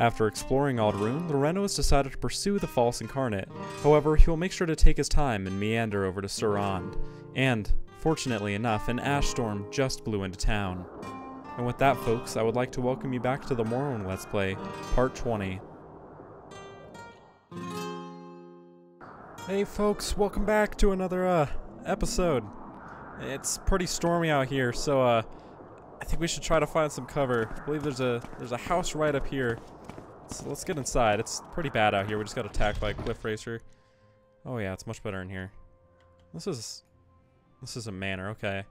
After exploring Ald'ruhn, Lirreno has decided to pursue the false incarnate. However, he will make sure to take his time and meander over to Suran. And, fortunately enough, an ash storm just blew into town. And with that, folks, I would like to welcome you back to the Morrowind Let's Play, Part 20. Hey folks, welcome back to another episode. It's pretty stormy out here, so I think we should try to find some cover. I believe there's a house right up here. So let's get inside. It's pretty bad out here. We just got attacked by a cliff racer. Oh yeah, it's much better in here. This is a manor, okay.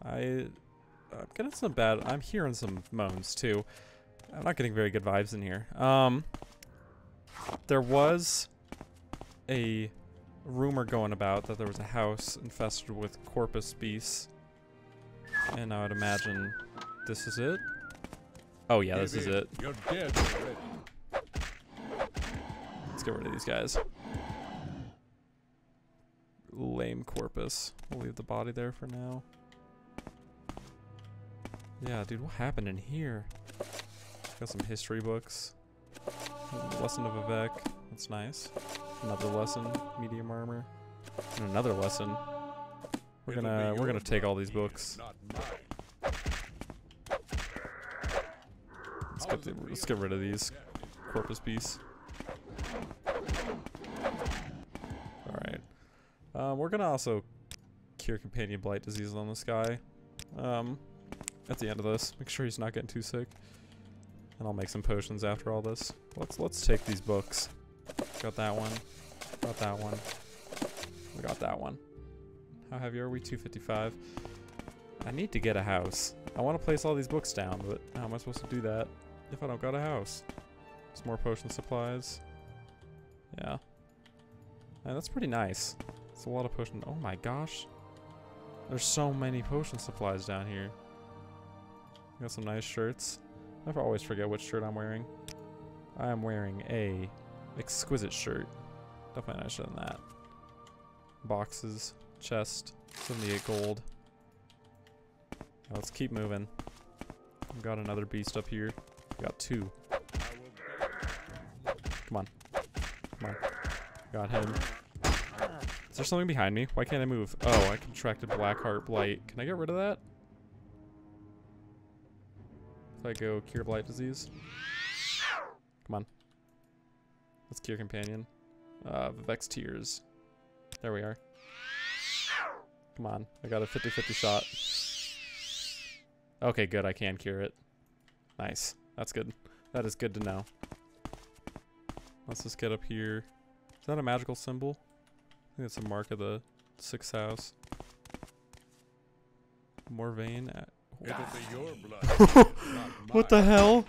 I'm getting some bad. I'm hearing some moans too. I'm not getting very good vibes in here. There was a rumor going about that there was a house infested with corpus beasts, and I would imagine this is it. Oh yeah, this is it. You're dead already. Let's get rid of these guys. Lame corpus. We'll leave the body there for now. Yeah, dude, what happened in here? Got some history books. Lesson of Vivek. That's nice. Another lesson. Medium armor. And another lesson. We're gonna take all these books. Let's get rid of these corpus beasts. Alright. We're gonna also cure companion blight diseases on this guy. At the end of this. Make sure he's not getting too sick. And I'll make some potions after all this. Let's take these books. Got that one. Got that one. We got that one. How heavy are we? 255. I need to get a house. I want to place all these books down, but how am I supposed to do that if I don't got a house? Some more potion supplies. Yeah. And that's pretty nice. It's a lot of potion. Oh my gosh. There's so many potion supplies down here. Got some nice shirts. I always forget which shirt I'm wearing. I am wearing a exquisite shirt. Definitely nicer than that. Boxes. Chest. 78 gold. Now let's keep moving. We've got another beast up here. We got two. Come on. Come on. Got him. Is there something behind me? Why can't I move? Oh, I contracted Blackheart Blight. Can I get rid of that? If I go cure blight disease. Come on. Let's cure companion. Vivek's tears. There we are. Come on. I got a 50-50 shot. Okay, good. I can cure it. Nice. That's good. That is good to know. Let's just get up here. Is that a magical symbol? I think it's a mark of the 6th house. Morvayn. It'll be your blood. What the hell?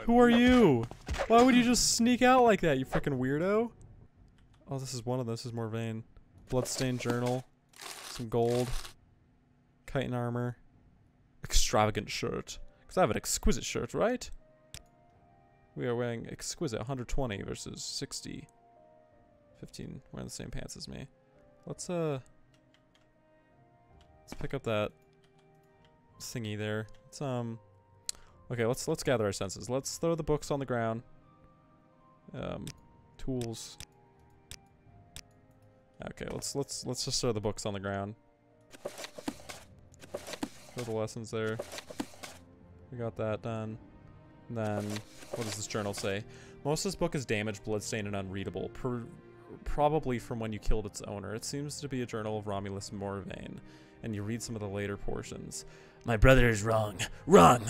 Who are you? Why would you just sneak out like that, you freaking weirdo? Oh, this is one of them. This is Morvayn. Bloodstained journal. Some gold. Chitin armor. Extravagant shirt. Because I have an exquisite shirt, right? We are wearing exquisite 120 versus 60. 15. Wearing the same pants as me. Let's pick up that thingy there. It's okay, let's gather our senses. Let's throw the books on the ground. Tools. Okay, let's just throw the books on the ground. Throw the lessons there. We got that done. And then what does this journal say? Most of this book is damaged, bloodstained, and unreadable. Probably from when you killed its owner. It seems to be a journal of Romulus Morvayn. And you read some of the later portions. My brother is wrong. Wrong!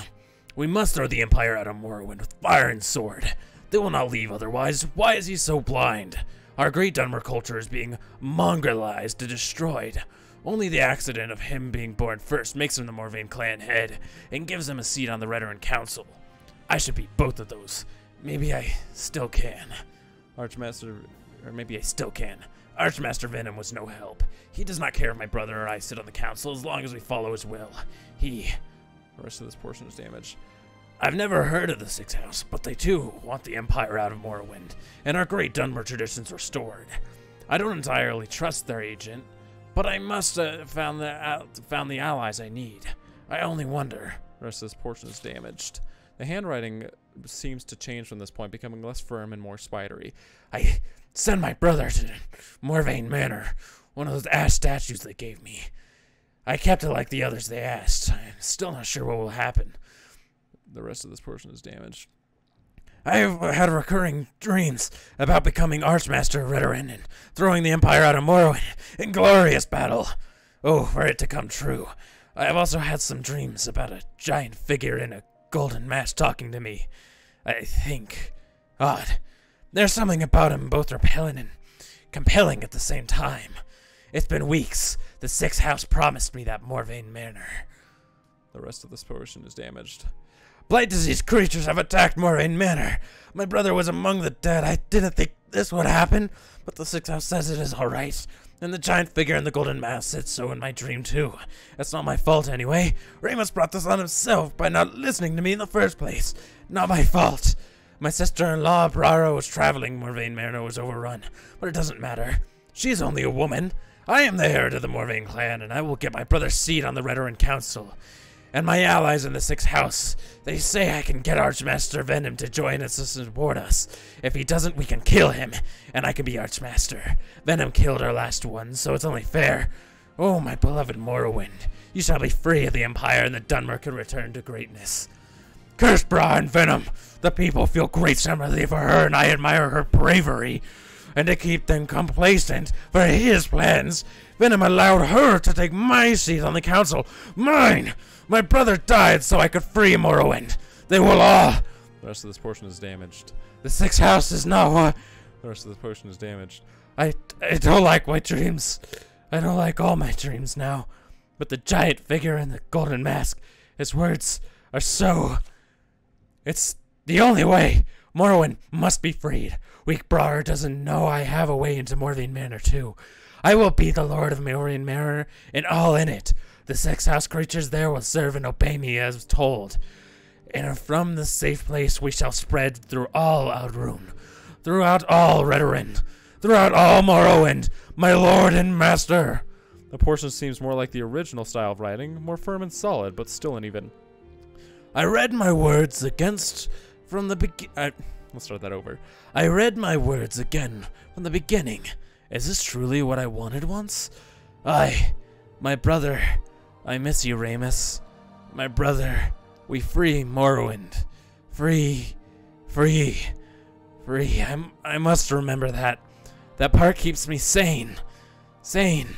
We must throw the Empire out of Morrowind with fire and sword. They will not leave otherwise. Why is he so blind? Our great Dunmer culture is being mongrelized and destroyed. Only the accident of him being born first makes him the Morvayn clan head and gives him a seat on the Redoran Council. I should be both of those. Maybe I still can. Archmaster, or maybe I Still can. Archmaster Venom was no help. He does not care if my brother or I sit on the council as long as we follow his will. The rest of this portion is damaged. I've never heard of the 6th house, but they too want the Empire out of Morrowind, and our great Dunmer traditions restored. I don't entirely trust their agent, but I must have found the allies I need. I only wonder. The rest of this portion is damaged. The handwriting seems to change from this point, becoming less firm and more spidery. I sent my brother to Morvayn Manor, one of those ash statues they gave me. I kept it like the others they asked. I'm still not sure what will happen. The rest of this portion is damaged. I've had recurring dreams about becoming Archmaster of Redoran and throwing the Empire out of Morrowind in glorious battle. Oh, for it to come true. I have also had some dreams about a giant figure in a golden mask talking to me. I think. Odd. There's something about him both repelling and compelling at the same time. It's been weeks. The Sixth House promised me that Morvayn Manor. The rest of this portion is damaged. Blight disease creatures have attacked Morvayn Manor. My brother was among the dead. I didn't think this would happen, but the Sixth House says it is all right. And the giant figure in the golden mask said so in my dream, too. It's not my fault, anyway. Remus brought this on himself by not listening to me in the first place. Not my fault. My sister-in-law, Brara, was traveling. Morvayn Manor was overrun, but it doesn't matter. She's only a woman. I am the heir to the Morvayn clan, and I will get my brother's seat on the Redoran Council. And my allies in the Sixth House, they say I can get Archmaster Venom to join us and support us. If he doesn't, we can kill him, and I can be Archmaster. Venom killed our last one, so it's only fair. Oh, my beloved Morrowind, you shall be free of the Empire, and the Dunmer can return to greatness. Curse Bra and Venom! The people feel great sympathy for her, and I admire her bravery. And to keep them complacent for his plans, Venom allowed her to take my seat on the council. Mine! My brother died so I could free Morrowind. They will all... The rest of this portion is damaged. The Sixth House is not what... The rest of this portion is damaged. I don't like my dreams. I don't like all my dreams now. But the giant figure in the golden mask, his words are so... It's the only way. Morrowind must be freed. Weak Brawler doesn't know I have a way into Morvayn Manor too. I will be the Lord of Morvayn Manor and all in it. The Sixth House creatures there will serve and obey me as told. And from this safe place we shall spread through all Ald'ruhn, throughout all Redoran, throughout all Morrowind, my lord and master. The portion seems more like the original style of writing, more firm and solid, but still uneven. I read my words against from the beginning. Let's start that over. I read my words again from the beginning. Is this truly what I wanted once? My brother, I miss you, Remus. My brother, we free Morrowind. Free. I must remember that. That part keeps me sane. Sane.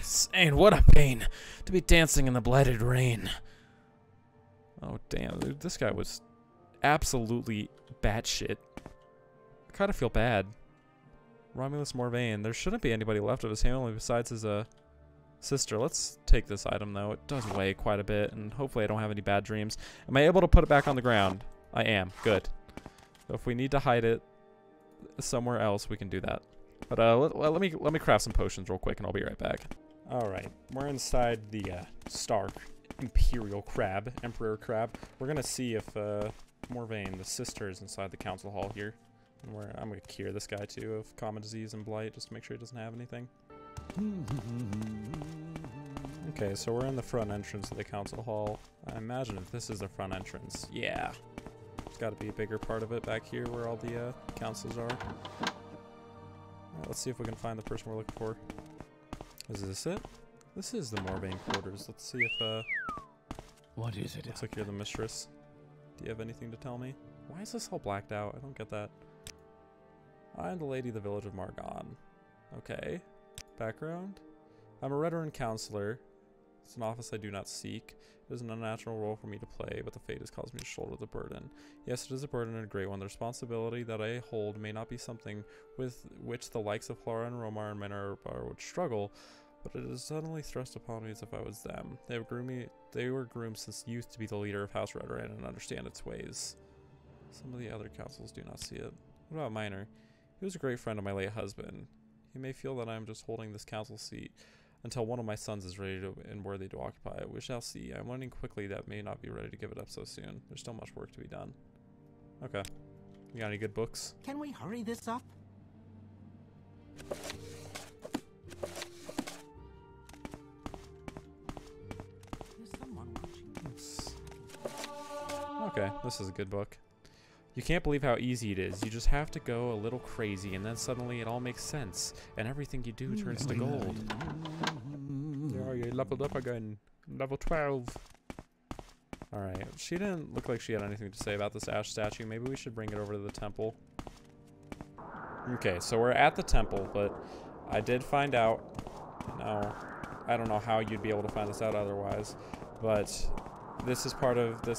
What a pain to be dancing in the blighted rain. Oh, damn. Dude, this guy was absolutely batshit. I kind of feel bad. Romulus Morvayn. There shouldn't be anybody left of his family besides his sister. Let's take this item, though. It does weigh quite a bit, and hopefully I don't have any bad dreams. Am I able to put it back on the ground? I am. Good. So if we need to hide it somewhere else, we can do that. But let me craft some potions real quick, and I'll be right back. All right. We're inside the Stark Imperial Crab, Emperor Crab. We're going to see if Morvayn, the sister, is inside the council hall here. And I'm going to cure this guy, too, of common disease and blight, just to make sure he doesn't have anything. Okay, so we're in the front entrance of the council hall. I imagine if this is the front entrance, yeah. There's got to be a bigger part of it back here where all the councils are. Alright, let's see if we can find the person we're looking for. Is this it? This is the Morvayn quarters. Let's see if, What is it? looks like you're the mistress. Do you have anything to tell me? Why is this all blacked out? I don't get that. I am the lady of the village of Margon. Okay. Background? I'm a Redoran counselor. It's an office I do not seek. It is an unnatural role for me to play, but the fate has caused me to shoulder the burden. Yes, it is a burden and a great one. The responsibility that I hold may not be something with which the likes of Hlormar and Hlormar and Manor would struggle, but it is suddenly thrust upon me as if I was them. They were groomed since youth to be the leader of House Redoran and understand its ways. Some of the other councils do not see it. What about Minor? He was a great friend of my late husband. He may feel that I am just holding this council seat until one of my sons is ready and worthy to occupy it. We shall see. I'm learning quickly that may not be ready to give it up so soon. There's still much work to be done. Okay. You got any good books? Can we hurry this up? Is someone watching? Okay, this is a good book. You can't believe how easy it is. You just have to go a little crazy, and then suddenly it all makes sense, and everything you do turns to gold. Yeah, you leveled up again. Level 12. Alright, she didn't look like she had anything to say about this ash statue. Maybe we should bring it over to the temple. Okay, so we're at the temple, but I did find out... No, I don't know how you'd be able to find this out otherwise, but this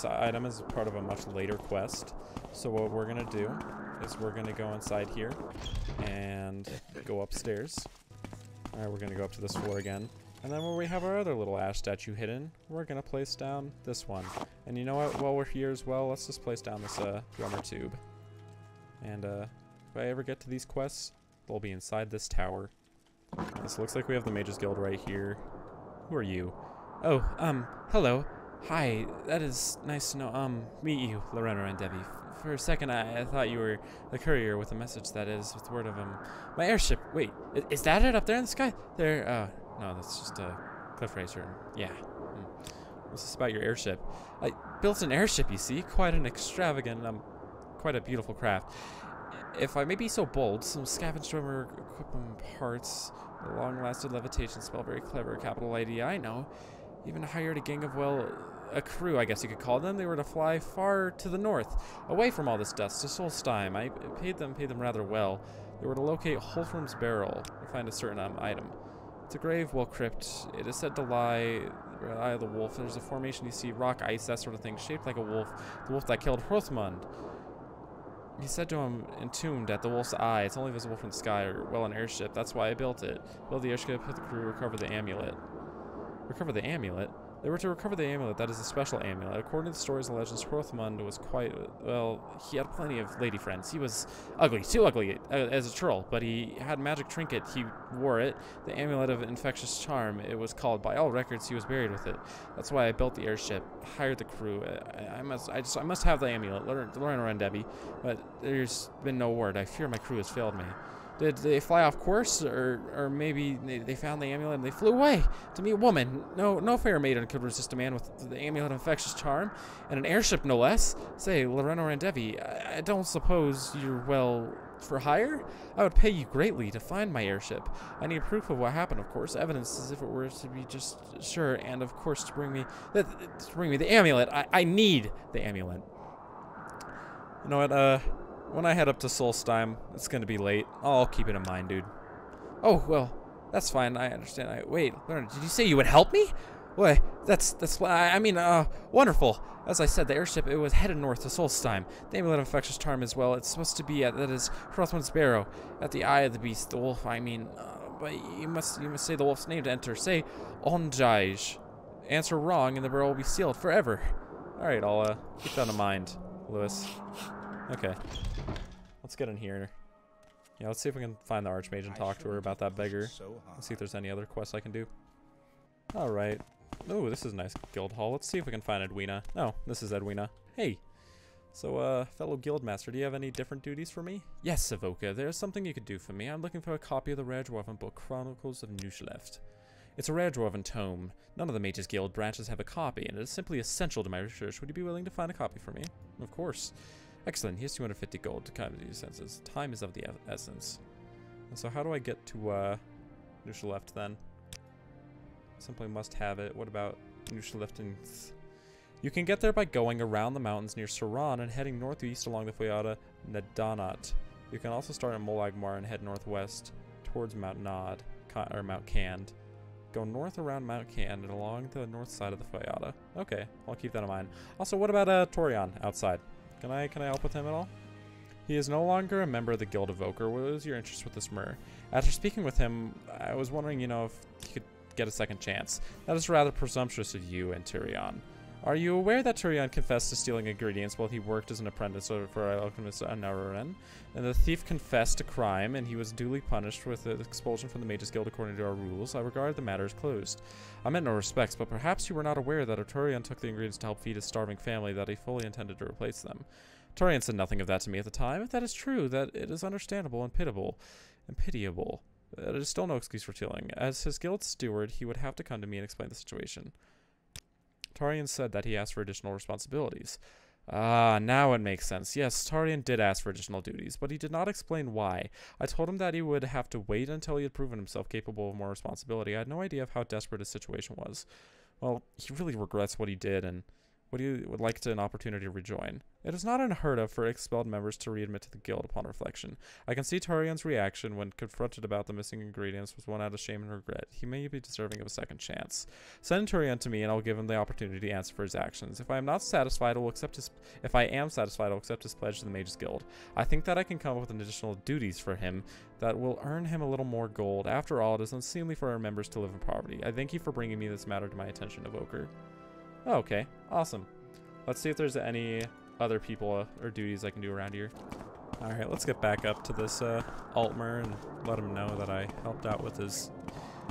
item is part of a much later quest. So what we're gonna do is we're gonna go inside here and go upstairs. Alright, we're gonna go up to this floor again. And then where we have our other little ash statue hidden, we're gonna place down this one. And you know what, while we're here as well, let's just place down this drummer tube. And if I ever get to these quests, they'll be inside this tower. This looks like we have the Mages Guild right here. Who are you? Oh, hello. Hi, that is nice to know. Meet you, Lirreno Randevi. For a second, I thought you were the courier with a message that is with word of, my airship. Wait, is that it up there in the sky? There, no, that's just a cliff racer. Yeah. What's this about your airship? I built an airship, you see. Quite an extravagant, quite a beautiful craft. If I may be so bold, some scavenged drummer equipment parts, a long-lasting levitation spell, very clever, capital idea, I know. Even hired a gang of, well, a crew, I guess you could call them. They were to fly far to the north, away from all this dust, to Solstheim. I paid them rather well. They were to locate Hlormar's barrel and find a certain item. It's a grave, well crypt. It is said to lie eye of the wolf. There's a formation you see, rock, ice, that sort of thing, shaped like a wolf. The wolf that killed Hlormar. He said to him, entombed at the wolf's eye. It's only visible from the sky, or, well, an airship. That's why I built it. Build the airship, hit the crew, recover the amulet. Recover the amulet? They were to recover the amulet. That is a special amulet. According to the stories and legends, Hlormar was quite, well, he had plenty of lady friends. He was ugly, too ugly as a troll, but he had a magic trinket. He wore it. The amulet of infectious charm, it was called. By all records, he was buried with it. That's why I built the airship, hired the crew. I must have the amulet, Lirreno Randevi, but there's been no word. I fear my crew has failed me. Did they fly off course, or maybe they found the amulet and they flew away to meet a woman? No fair maiden could resist a man with the amulet of infectious charm, and an airship no less. Say, Lirreno Randevi, I don't suppose you're, well, for hire? I would pay you greatly to find my airship. I need proof of what happened, of course, evidence as if it were to be just sure, and of course to bring me the amulet. I need the amulet. You know what, when I head up to Solstheim, it's gonna be late. I'll keep it in mind, dude. Oh, well, that's fine. I understand. Wait, did you say you would help me? Why, wonderful. As I said, the airship, it was headed north to Solstheim. The amulet of infectious charm as well. It's supposed to be that is Hlormar's barrow, at the eye of the beast, the wolf, but you must say the wolf's name to enter. Say, Onjaj. Answer wrong, and the barrel will be sealed forever. Alright, I'll keep that in mind, Lewis. Okay. Let's get in here. Yeah, let's see if we can find the Archmage and talk to her about that beggar. Let's see if there's any other quests I can do. Alright. Oh, this is a nice guild hall. Let's see if we can find Edwina. No, this is Edwina. Hey. So, fellow guildmaster, do you have any different duties for me? Yes, Avoka, there's something you could do for me. I'm looking for a copy of the Rare Dwarven book, Chronicles of Nushleft. It's a rare dwarven tome. None of the Mages Guild branches have a copy, and it is simply essential to my research. Would you be willing to find a copy for me? Of course. Excellent. Here's 250 gold to kind of use senses. Time is of the essence. And so how do I get to Nushleft then? Simply must have it. What about Nushleft? You can get there by going around the mountains near Suran and heading northeast along the Fayada Nadanat. You can also start in Molagmar and head northwest towards Mount Nod, or Mount Cand. Go north around Mount Cand and along the north side of the Fayada. Okay, I'll keep that in mind. Also, what about Tauryon outside? Can I help with him at all? He is no longer a member of the Guild Evoker. What is your interest with this Myr? After speaking with him, I was wondering, if he could get a second chance. That is rather presumptuous of you and Tauryon. Are you aware that Tauryon confessed to stealing ingredients while he worked as an apprentice for alchemist Ald'ruhn? And the thief confessed a crime, and he was duly punished with expulsion from the Mages Guild according to our rules. I regard the matter as closed. I meant no respects, but perhaps you were not aware that Tauryon took the ingredients to help feed his starving family, that he fully intended to replace them. Tauryon said nothing of that to me at the time. If that is true, that it is understandable and pitiable. It is still no excuse for stealing. As his guild steward, he would have to come to me and explain the situation. Tauryon said that he asked for additional responsibilities. Ah, now it makes sense. Yes, Tauryon did ask for additional duties, but he did not explain why. I told him that he would have to wait until he had proven himself capable of more responsibility. I had no idea of how desperate his situation was. Well, he really regrets what he did and what he would like to an opportunity to rejoin. It is not unheard of for expelled members to readmit to the guild upon reflection. I can see Tauryon's reaction when confronted about the missing ingredients was one out of shame and regret. He may be deserving of a second chance. Send Tauryon to me and I'll give him the opportunity to answer for his actions. If I am satisfied, I'll accept his pledge to the Mages Guild. I think that I can come up with additional duties for him that will earn him a little more gold. After all, it is unseemly for our members to live in poverty. I thank you for bringing me this matter to my attention, Evoker. Oh, okay, awesome. Let's see if there's any other people or duties I can do around here. Alright, let's get back up to this Hlormar and let him know that I helped out with his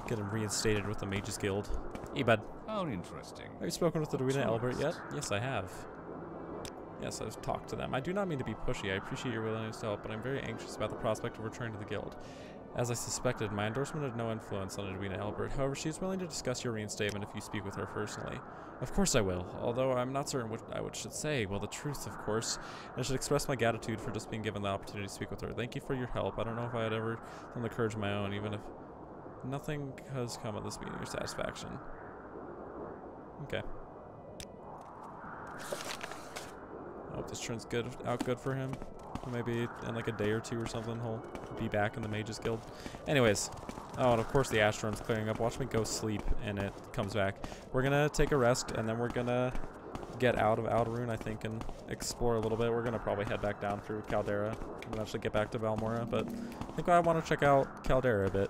getting reinstated with the Mages Guild. Hey, bud. How interesting. Have you spoken with the Lirreno Randevi yet? Yes, I have. Yes, I've talked to them. I do not mean to be pushy. I appreciate your willingness to help, but I'm very anxious about the prospect of returning to the guild. As I suspected, my endorsement had no influence on Lirreno Randevi. However, she is willing to discuss your reinstatement if you speak with her personally. Of course I will, although I'm not certain what I should say. Well, the truth, of course. I should express my gratitude for just being given the opportunity to speak with her. Thank you for your help. I don't know if I had ever done the courage of my own, even if nothing has come of this meeting your satisfaction. Okay. I hope this turns out good for him. Maybe in like a day or two or something, he'll be back in the Mages Guild. Anyways. Oh, and of course the ash storm's clearing up. Watch me go sleep and it comes back. We're gonna take a rest and then we're gonna get out of Ald'ruhn, I think, and explore a little bit. We're gonna probably head back down through Cladera and eventually get back to Valmora, but I think I want to check out Cladera a bit.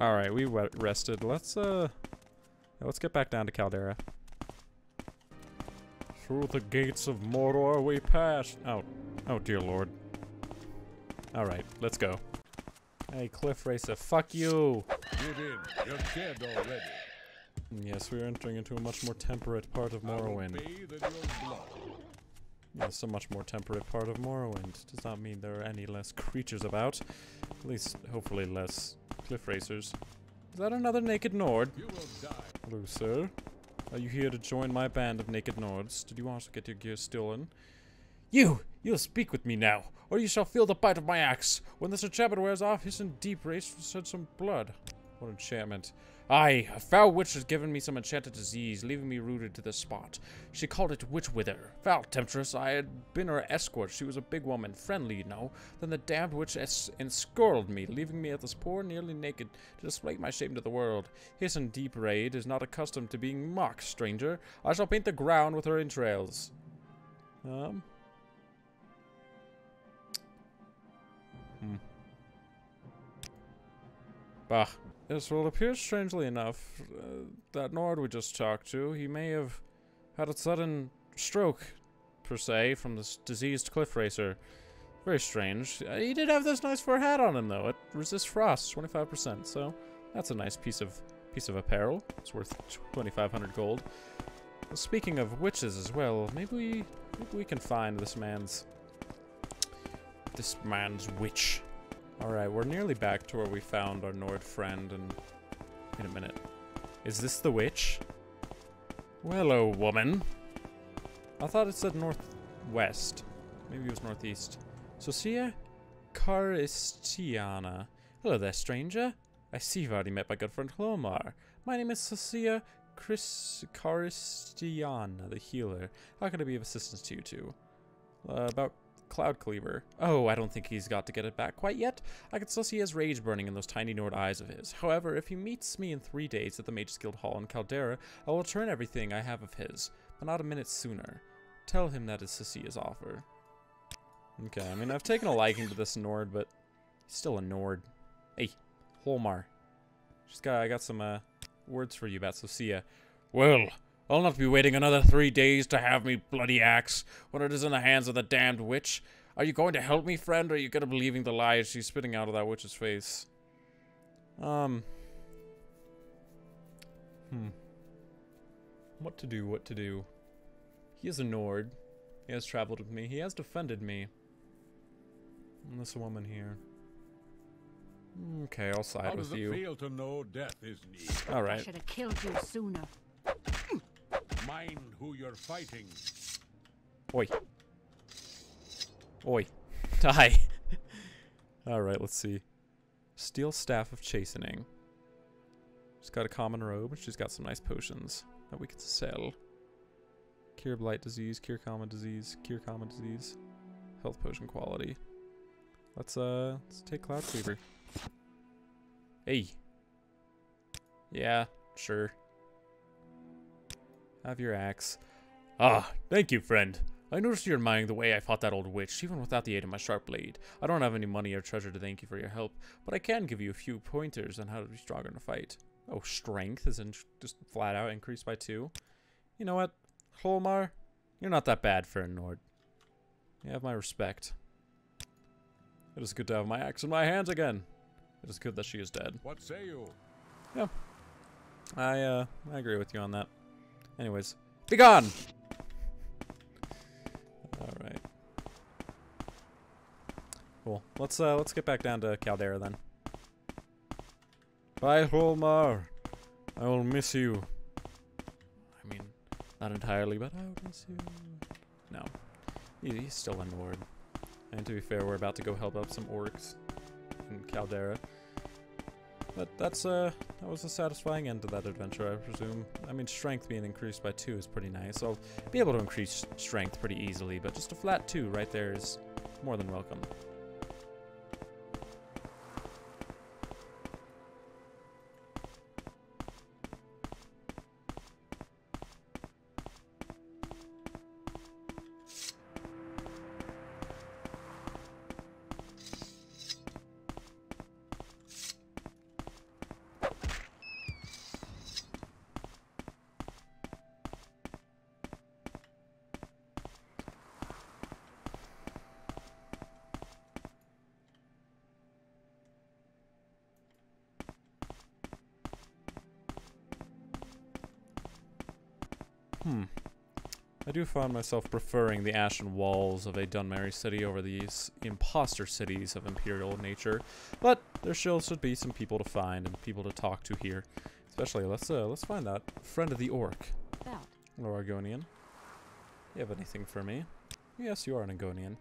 Alright, we rested. Let's get back down to Cladera. Through the gates of Mordor we passed. Oh dear lord. Alright, let's go. Hey, Cliff Racer, fuck you! Give in, you're dead already. Yes, we are entering into a much more temperate part of Morrowind. Yes, a much more temperate part of Morrowind. Does not mean there are any less creatures about. At least, hopefully, less Cliff Racers. Is that another naked Nord? You will die. Hello, sir. Are you here to join my band of naked Nords? Did you also get your gear stolen? You'll speak with me now, or you shall feel the bite of my axe. When this enchantment wears off, his deep race will shed some blood. What enchantment? Aye, a foul witch has given me some enchanted disease, leaving me rooted to this spot. She called it Witch Wither. Foul temptress, I had been her escort. She was a big woman, friendly, you know. Then the damned witch enscourled me, leaving me at this poor, nearly naked, to display my shame to the world. His deep raid is not accustomed to being mocked, stranger. I shall paint the ground with her entrails. Bah. Yes, well, it appears strangely enough, that Nord we just talked to, he may have had a sudden stroke, per se, from this diseased cliff racer. Very strange. He did have this nice fur hat on him, though. It resists frost, 25%, so that's a nice piece of apparel. It's worth 2,500 gold. Well, speaking of witches as well, maybe we can find this man's witch. Alright, we're nearly back to where we found our Nord friend, and... Wait a minute. Is this the witch? Well, hello, woman. I thought it said northwest. Maybe it was northeast. Socia Caristiana. Hello there, stranger. I see you've already met my good friend Hlormar. My name is Socia Caristiana, the healer. How can I be of assistance to you two? About Cloud Cleaver. Oh, I don't think he's got to get it back quite yet. I can still see his rage burning in those tiny Nord eyes of his. However, if he meets me in 3 days at the Mages Guild Hall in Cladera, I will return everything I have of his, but not a minute sooner. Tell him that is Cecia's offer. Okay, I mean, I've taken a liking to this Nord, but he's still a Nord. Hey, Hlormar. I got some words for you about Socia. Well, I'll not be waiting another 3 days to have me bloody axe when it is in the hands of the damned witch. Are you going to help me, friend, or are you going to be believing the lies she's spitting out of that witch's face? What to do? He is a Nord. He has traveled with me. He has defended me. And this woman here. Okay, I'll side with you. How does it feel to know death is near? Alright. I should have killed you sooner. Mind who you're fighting. Oi. Oi. Die. Alright, let's see. Steel Staff of Chastening. She's got a common robe, and she's got some nice potions that we can sell. Cure blight disease, cure common disease, cure common disease. Health potion quality. Let's take Cloud Cleaver. Hey. Yeah, sure. Have your axe. Ah, thank you, friend. I noticed you're admiring the way I fought that old witch, even without the aid of my sharp blade. I don't have any money or treasure to thank you for your help, but I can give you a few pointers on how to be stronger in a fight. Oh, strength is just flat out increased by 2. You know what, Hlormar? You're not that bad for a Nord. You have my respect. It is good to have my axe in my hands again. It is good that she is dead. What say you? Yeah. I agree with you on that. Anyways, be gone! Alright. Cool. Let's get back down to Cladera then. Bye, Hlormar. I will miss you. I mean, not entirely, but I will miss you. No. He's still a Nord. And to be fair, we're about to go help out some orcs in Cladera. But that was a satisfying end to that adventure, I presume. I mean, strength being increased by 2 is pretty nice. I'll be able to increase strength pretty easily, but just a flat 2 right there is more than welcome. I do find myself preferring the ashen walls of a Dunmer city over these imposter cities of imperial nature, but there still should be some people to find and people to talk to here. Especially, let's find that friend of the orc. Hello, Argonian. You have anything for me? Yes, you are an Argonian.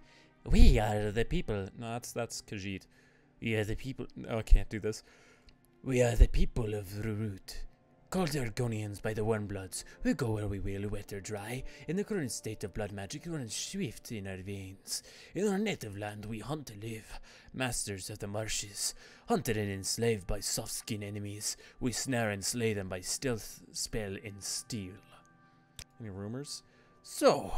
We are the people. No, that's Khajiit. We are the people. Oh, I can't do this. We are the people of Rurut. Called Argonians by the Wormbloods, we go where we will, wet or dry. In the current state of blood magic runs swift in our veins. In our native land we hunt to live, masters of the marshes. Hunted and enslaved by soft-skin enemies, we snare and slay them by stealth spell and steel. Any rumors? So,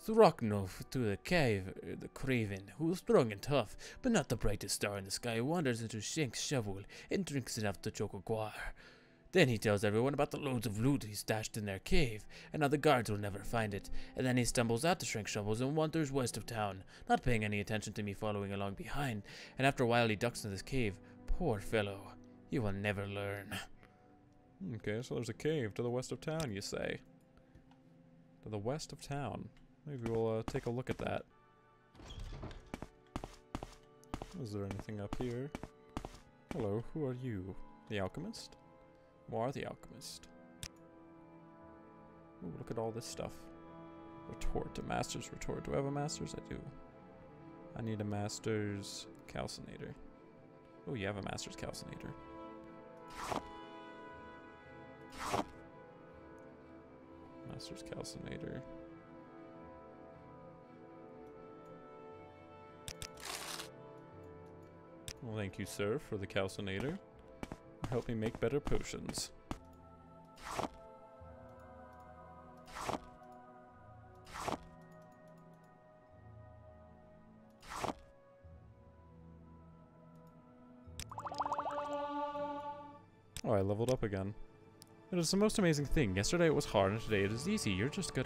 Throcknov to the cave, the craven, who is strong and tough, but not the brightest star in the sky, wanders into Shank's shovel and drinks enough to choke a guar. Then he tells everyone about the loads of loot he stashed in their cave, and how the guards will never find it, and then he stumbles out to Shrink Shovels and wanders west of town, not paying any attention to me following along behind, and after a while he ducks into this cave. Poor fellow, he will never learn. Okay, so there's a cave to the west of town, you say? To the west of town. Maybe we'll take a look at that. Is there anything up here? Hello, who are you? The alchemist? More the alchemist. Ooh, look at all this stuff. Retort, a master's retort. Do I have a master's? I do. I need a master's calcinator. Oh, you have a master's calcinator. Master's calcinator. Well, thank you, sir, for the calcinator. Help me make better potions. Oh, I leveled up again. It is the most amazing thing. Yesterday it was hard and today it is easy. You're just a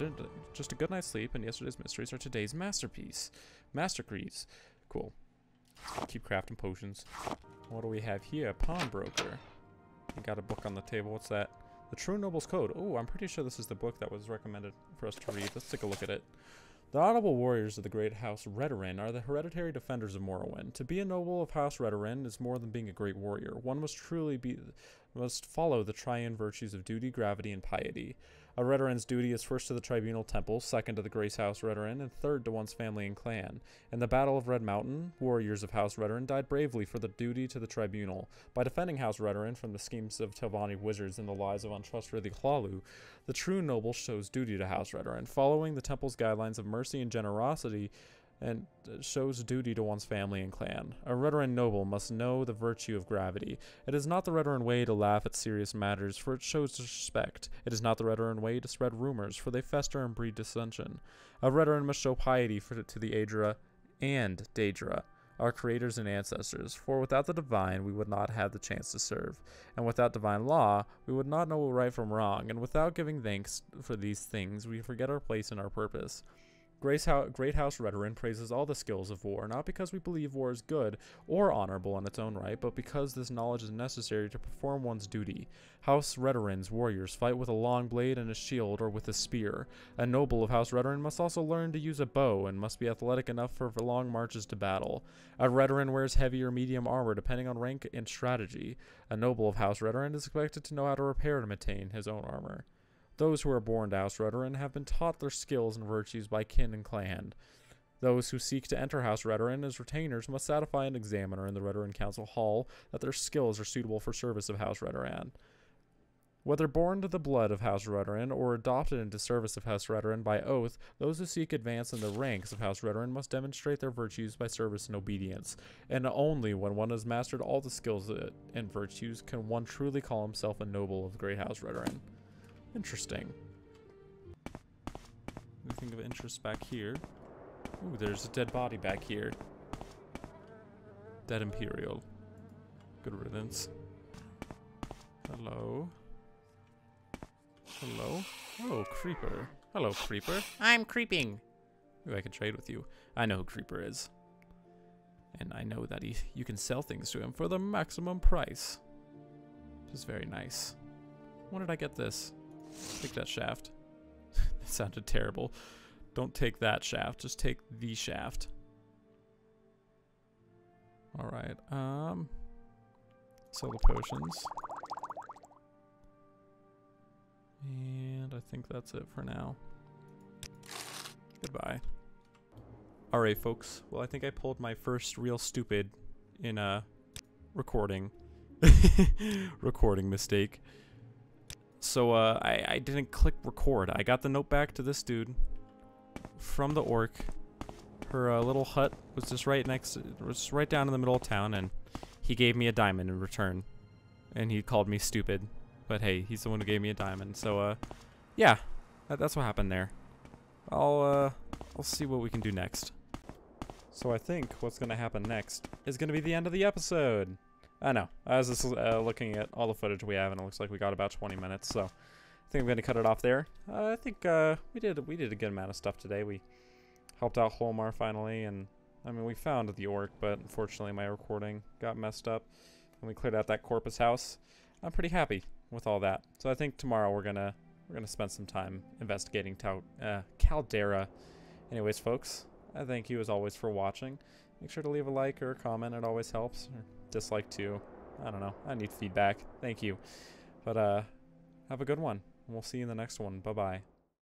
good night's sleep, and yesterday's mysteries are today's masterpiece. Mastercrease. Cool. Let's keep crafting potions. What do we have here? Pawnbroker. You got a book on the table. What's that? The True Noble's Code. Oh, I'm pretty sure this is the book that was recommended for us to read. Let's take a look at it. The honorable warriors of the great house Redoran are the hereditary defenders of Morrowind. To be a noble of House Redoran is more than being a great warrior. One must follow the triune virtues of duty, gravity, and piety. A Redoran's duty is first to the Tribunal Temple, second to the Grace House Redoran, and third to one's family and clan. In the Battle of Red Mountain, warriors of House Redoran died bravely for the duty to the Tribunal. By defending House Redoran from the schemes of Telvanni wizards and the lies of untrustworthy Hlormar, the true noble shows duty to House Redoran, following the Temple's guidelines of mercy and generosity, and shows duty to one's family and clan. A Redoran noble must know the virtue of gravity. It is not the Redoran way to laugh at serious matters, for it shows disrespect. It is not the Redoran way to spread rumors, for they fester and breed dissension. A Redoran must show piety to the Aedra and Daedra, our creators and ancestors, for without the divine we would not have the chance to serve, and without divine law we would not know right from wrong, and without giving thanks for these things we forget our place and our purpose. Great House Redoran praises all the skills of war, not because we believe war is good or honorable in its own right, but because this knowledge is necessary to perform one's duty. House Redoran's warriors fight with a long blade and a shield or with a spear. A noble of House Redoran must also learn to use a bow and must be athletic enough for long marches to battle. A Redoran wears heavy or medium armor depending on rank and strategy. A noble of House Redoran is expected to know how to repair and maintain his own armor. Those who are born to House Redoran have been taught their skills and virtues by kin and clan. Those who seek to enter House Redoran as retainers must satisfy an examiner in the Redoran Council Hall that their skills are suitable for service of House Redoran. Whether born to the blood of House Redoran or adopted into service of House Redoran by oath, those who seek advance in the ranks of House Redoran must demonstrate their virtues by service and obedience, and only when one has mastered all the skills and virtues can one truly call himself a noble of the Great House Redoran. Interesting. Anything of interest back here? Ooh, there's a dead body back here. Dead Imperial. Good riddance. Hello. Hello. Hello, Creeper. Hello, Creeper. I'm creeping. Ooh, I can trade with you. I know who Creeper is. And I know that you can sell things to him for the maximum price. Which is very nice. When did I get this? Take that shaft. That sounded terrible. Don't take that shaft. Just take the shaft. Alright. Sell the potions. And I think that's it for now. Goodbye. Alright, folks. Well, I think I pulled my first real stupid in a recording. Recording mistake. So, I didn't click record. I got the note back to this dude from the orc. Her little hut was just right down in the middle of town, and he gave me a diamond in return. And he called me stupid. But hey, he's the one who gave me a diamond. So, yeah, that's what happened there. I'll see what we can do next. So I think what's gonna happen next is gonna be the end of the episode. I know. I was just looking at all the footage we have, and it looks like we got about 20 minutes, so I think I'm going to cut it off there. I think we did a good amount of stuff today. We helped out Hlormar finally, and I mean, we found the orc, but unfortunately my recording got messed up, and we cleared out that Corpus house. I'm pretty happy with all that. So I think tomorrow we're gonna spend some time investigating Cladera. Anyways, folks, I thank you as always for watching. Make sure to leave a like or a comment. It always helps. Or dislike too. I don't know. I need feedback. Thank you. But have a good one. We'll see you in the next one. Bye-bye.